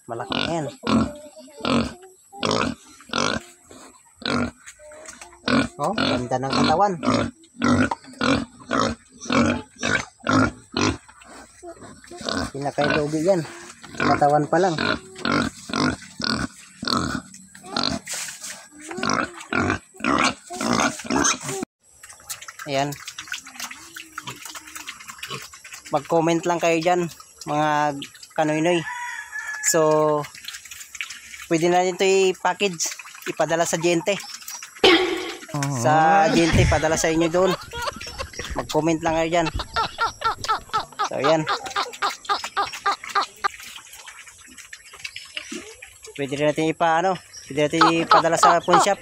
Malaki na yan. Oh, ganda ng katawan. Pinakailobi yan. Katawan pa lang. Ayan. Mag-comment lang kayo dyan, mga kanoynoy. So, pwede na rin ito i-package, ipadala sa Gente. Sa Gente, padala sa inyo doon. Mag-comment lang kayo dyan. So, ayan. Pwede rin natin pwede natin ipadala sa pawn shop.